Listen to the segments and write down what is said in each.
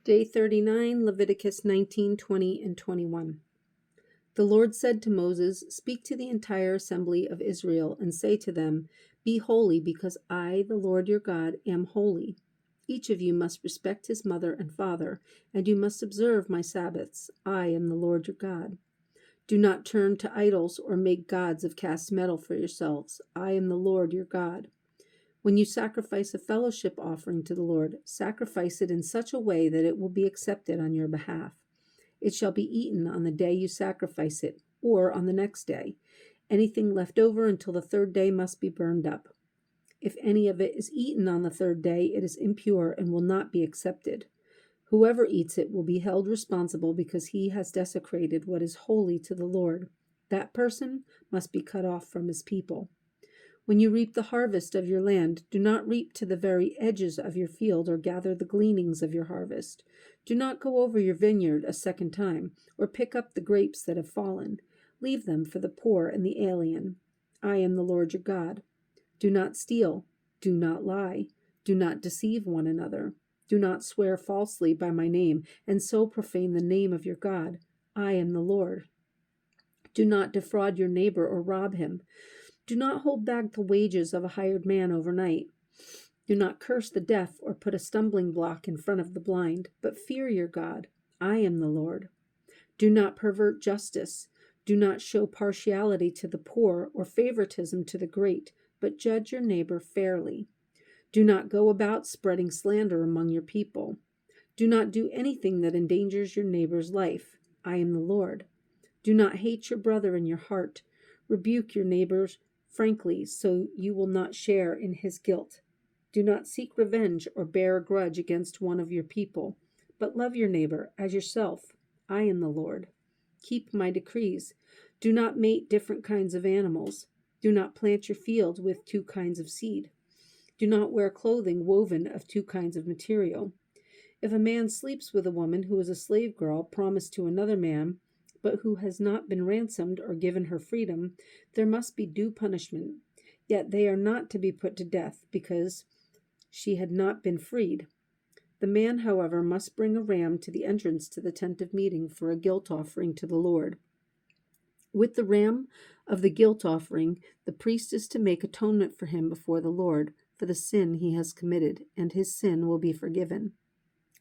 Day 39, Leviticus 19, 20, and 21. The Lord said to Moses, "Speak to the entire assembly of Israel and say to them, 'Be holy, because I, the Lord your God, am holy. Each of you must respect his mother and father, and you must observe my Sabbaths. I am the Lord your God. Do not turn to idols or make gods of cast metal for yourselves. I am the Lord your God. When you sacrifice a fellowship offering to the Lord, sacrifice it in such a way that it will be accepted on your behalf. It shall be eaten on the day you sacrifice it, or on the next day. Anything left over until the third day must be burned up. If any of it is eaten on the third day, it is impure and will not be accepted. Whoever eats it will be held responsible because he has desecrated what is holy to the Lord. That person must be cut off from his people. When you reap the harvest of your land, do not reap to the very edges of your field or gather the gleanings of your harvest. Do not go over your vineyard a second time or pick up the grapes that have fallen. Leave them for the poor and the alien. I am the Lord your God. Do not steal. Do not lie. Do not deceive one another. Do not swear falsely by my name and so profane the name of your God. I am the Lord. Do not defraud your neighbor or rob him. Do not hold back the wages of a hired man overnight. Do not curse the deaf or put a stumbling block in front of the blind, but fear your God. I am the Lord. Do not pervert justice. Do not show partiality to the poor or favoritism to the great, but judge your neighbor fairly. Do not go about spreading slander among your people. Do not do anything that endangers your neighbor's life. I am the Lord. Do not hate your brother in your heart. Rebuke your neighbors frankly, so you will not share in his guilt. Do not seek revenge or bear a grudge against one of your people, but love your neighbor as yourself. I am the Lord. Keep my decrees. Do not mate different kinds of animals. Do not plant your field with two kinds of seed. Do not wear clothing woven of two kinds of material. If a man sleeps with a woman who is a slave girl promised to another man, but who has not been ransomed or given her freedom, there must be due punishment. Yet they are not to be put to death, because she had not been freed. The man, however, must bring a ram to the entrance to the tent of meeting for a guilt offering to the Lord. With the ram of the guilt offering, the priest is to make atonement for him before the Lord for the sin he has committed, and his sin will be forgiven.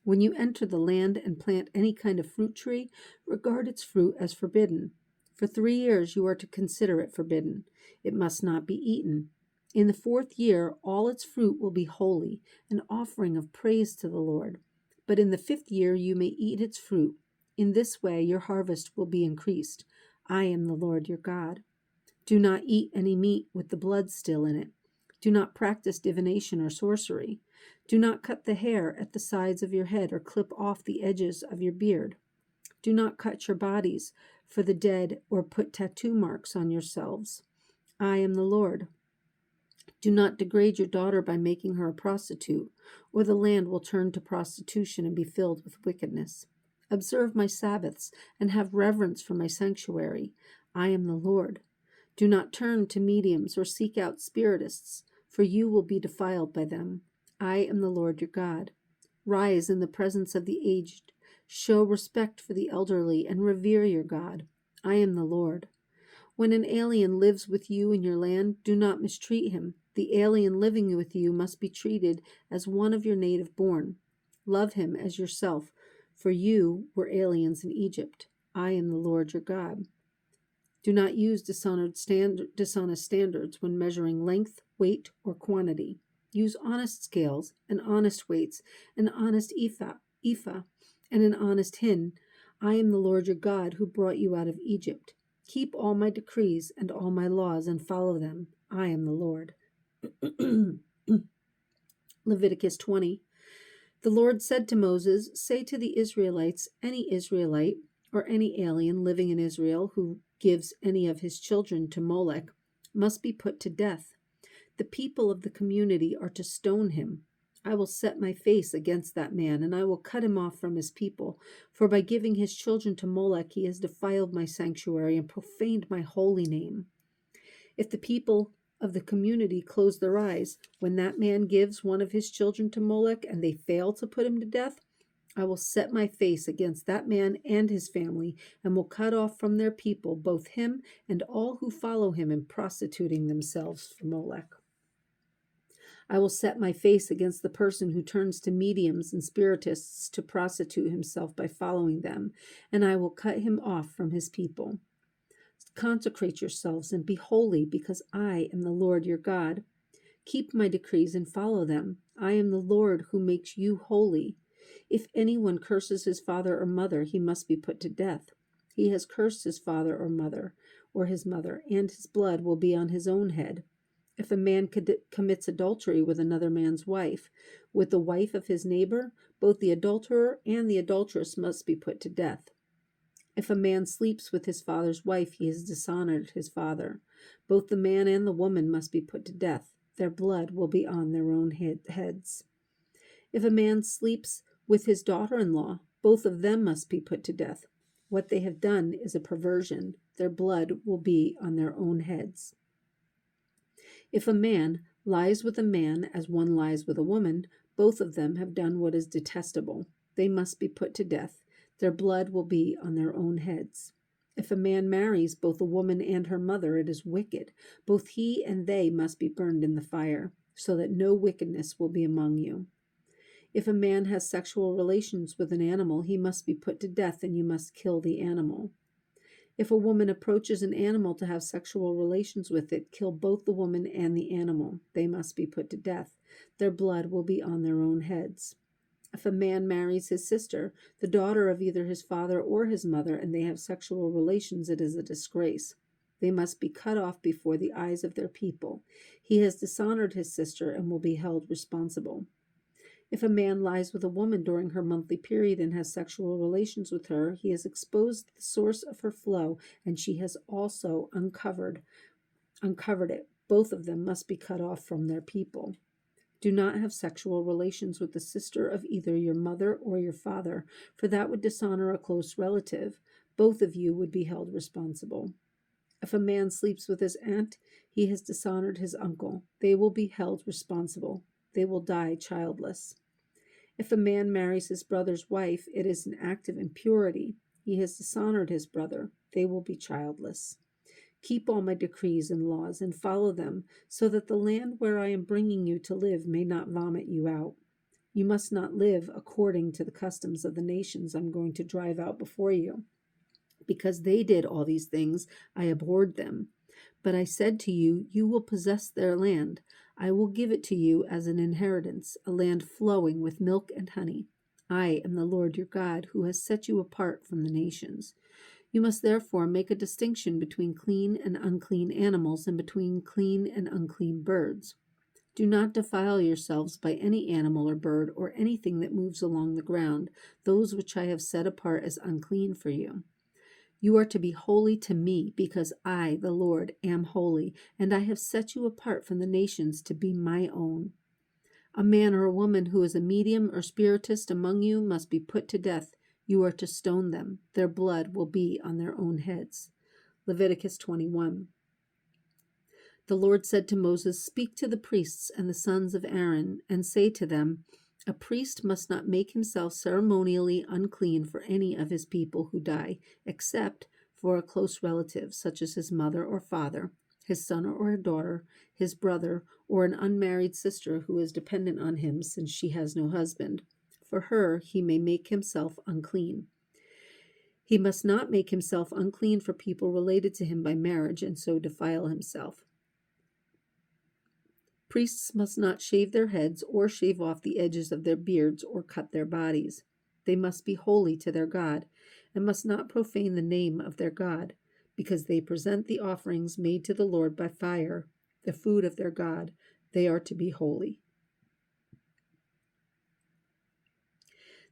When you enter the land and plant any kind of fruit tree, regard its fruit as forbidden. For 3 years you are to consider it forbidden. It must not be eaten. In the 4th year all its fruit will be holy, an offering of praise to the Lord. But in the 5th year you may eat its fruit. In this way your harvest will be increased. I am the Lord your God. Do not eat any meat with the blood still in it. Do not practice divination or sorcery. Do not cut the hair at the sides of your head or clip off the edges of your beard. Do not cut your bodies for the dead or put tattoo marks on yourselves. I am the Lord. Do not degrade your daughter by making her a prostitute, or the land will turn to prostitution and be filled with wickedness. Observe my Sabbaths and have reverence for my sanctuary. I am the Lord. Do not turn to mediums or seek out spiritists, for you will be defiled by them. I am the Lord your God. Rise in the presence of the aged. Show respect for the elderly and revere your God. I am the Lord. When an alien lives with you in your land, do not mistreat him. The alien living with you must be treated as one of your native born. Love him as yourself, for you were aliens in Egypt. I am the Lord your God. Do not use dishonest standards when measuring length, weight, or quantity. Use honest scales and honest weights, an honest ephah, and an honest hin. I am the Lord your God who brought you out of Egypt. Keep all my decrees and all my laws and follow them. I am the Lord. Leviticus 20. The Lord said to Moses, "Say to the Israelites, any Israelite or any alien living in Israel who gives any of his children to Molech must be put to death. The people of the community are to stone him. I will set my face against that man, and I will cut him off from his people. For by giving his children to Molech, he has defiled my sanctuary and profaned my holy name. If the people of the community close their eyes when that man gives one of his children to Molech and they fail to put him to death, I will set my face against that man and his family, and will cut off from their people both him and all who follow him in prostituting themselves for Molech. I will set my face against the person who turns to mediums and spiritists to prostitute himself by following them, and I will cut him off from his people. Consecrate yourselves and be holy, because I am the Lord your God. Keep my decrees and follow them. I am the Lord who makes you holy. If anyone curses his father or mother, he must be put to death. He has cursed his father or his mother, and his blood will be on his own head. If a man commits adultery with another man's wife, with the wife of his neighbor, both the adulterer and the adulteress must be put to death. If a man sleeps with his father's wife, he has dishonored his father. Both the man and the woman must be put to death. Their blood will be on their own heads. If a man sleeps with his daughter-in-law, both of them must be put to death. What they have done is a perversion. Their blood will be on their own heads. If a man lies with a man as one lies with a woman, both of them have done what is detestable. They must be put to death. Their blood will be on their own heads. If a man marries both a woman and her mother, it is wicked. Both he and they must be burned in the fire, so that no wickedness will be among you. If a man has sexual relations with an animal, he must be put to death, and you must kill the animal. If a woman approaches an animal to have sexual relations with it, kill both the woman and the animal. They must be put to death. Their blood will be on their own heads. If a man marries his sister, the daughter of either his father or his mother, and they have sexual relations, it is a disgrace. They must be cut off before the eyes of their people. He has dishonored his sister and will be held responsible. If a man lies with a woman during her monthly period and has sexual relations with her, he has exposed the source of her flow, and she has also uncovered it. Both of them must be cut off from their people. Do not have sexual relations with the sister of either your mother or your father, for that would dishonor a close relative. Both of you would be held responsible. If a man sleeps with his aunt, he has dishonored his uncle. They will be held responsible. They will die childless. If a man marries his brother's wife, it is an act of impurity. He has dishonored his brother. They will be childless. Keep all my decrees and laws and follow them, so that the land where I am bringing you to live may not vomit you out. You must not live according to the customs of the nations I'm going to drive out before you. Because they did all these things, I abhorred them. But I said to you, you will possess their land. I will give it to you as an inheritance, a land flowing with milk and honey. I am the Lord your God, who has set you apart from the nations. You must therefore make a distinction between clean and unclean animals and between clean and unclean birds. Do not defile yourselves by any animal or bird or anything that moves along the ground, those which I have set apart as unclean for you. You are to be holy to me, because I, the Lord, am holy, and I have set you apart from the nations to be my own. A man or a woman who is a medium or spiritist among you must be put to death. You are to stone them. Their blood will be on their own heads. Leviticus 21. The Lord said to Moses, Speak to the priests and the sons of Aaron, and say to them, A priest must not make himself ceremonially unclean for any of his people who die, except for a close relative, such as his mother or father, his son or daughter, his brother, or an unmarried sister who is dependent on him since she has no husband. For her he may make himself unclean. He must not make himself unclean for people related to him by marriage and so defile himself. Priests must not shave their heads or shave off the edges of their beards or cut their bodies. They must be holy to their God and must not profane the name of their God, because they present the offerings made to the Lord by fire, the food of their God. They are to be holy.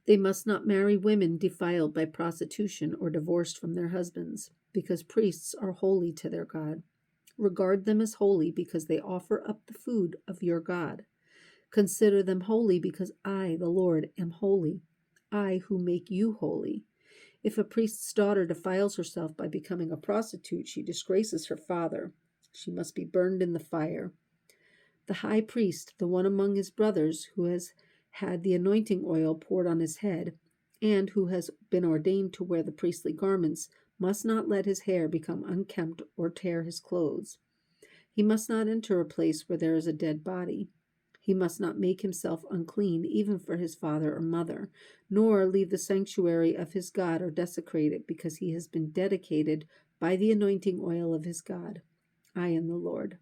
They must not marry women defiled by prostitution or divorced from their husbands, because priests are holy to their God. Regard them as holy because they offer up the food of your God. Consider them holy because I, the Lord, am holy, I who make you holy. If a priest's daughter defiles herself by becoming a prostitute, she disgraces her father. She must be burned in the fire. The high priest, the one among his brothers who has had the anointing oil poured on his head, and who has been ordained to wear the priestly garments must not let his hair become unkempt or tear his clothes. He must not enter a place where there is a dead body. He must not make himself unclean even for his father or mother, nor leave the sanctuary of his God or desecrate it, because he has been dedicated by the anointing oil of his God. I am the Lord.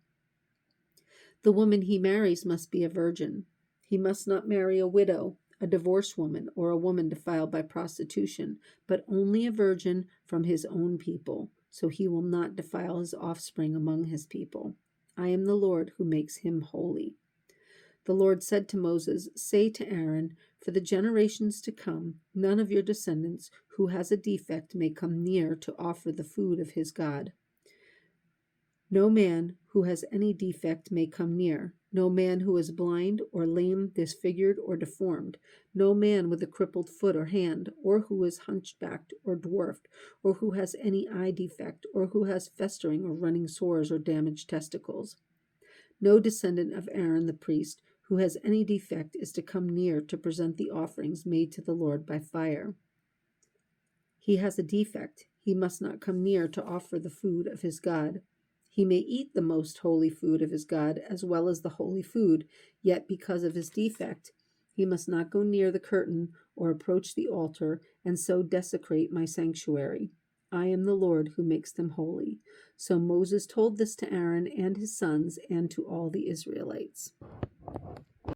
The woman he marries must be a virgin. He must not marry a widow, a divorced woman, or a woman defiled by prostitution, but only a virgin from his own people, so he will not defile his offspring among his people. I am the Lord who makes him holy. The Lord said to Moses, "Say to Aaron, for the generations to come, none of your descendants who has a defect may come near to offer the food of his God. No man who has any defect may come near. No man who is blind or lame, disfigured or deformed. No man with a crippled foot or hand, or who is hunchbacked or dwarfed, or who has any eye defect, or who has festering or running sores or damaged testicles. No descendant of Aaron the priest who has any defect is to come near to present the offerings made to the Lord by fire. He has a defect. He must not come near to offer the food of his God. He may eat the most holy food of his God as well as the holy food, yet because of his defect, he must not go near the curtain or approach the altar and so desecrate my sanctuary. I am the Lord who makes them holy." So Moses told this to Aaron and his sons and to all the Israelites.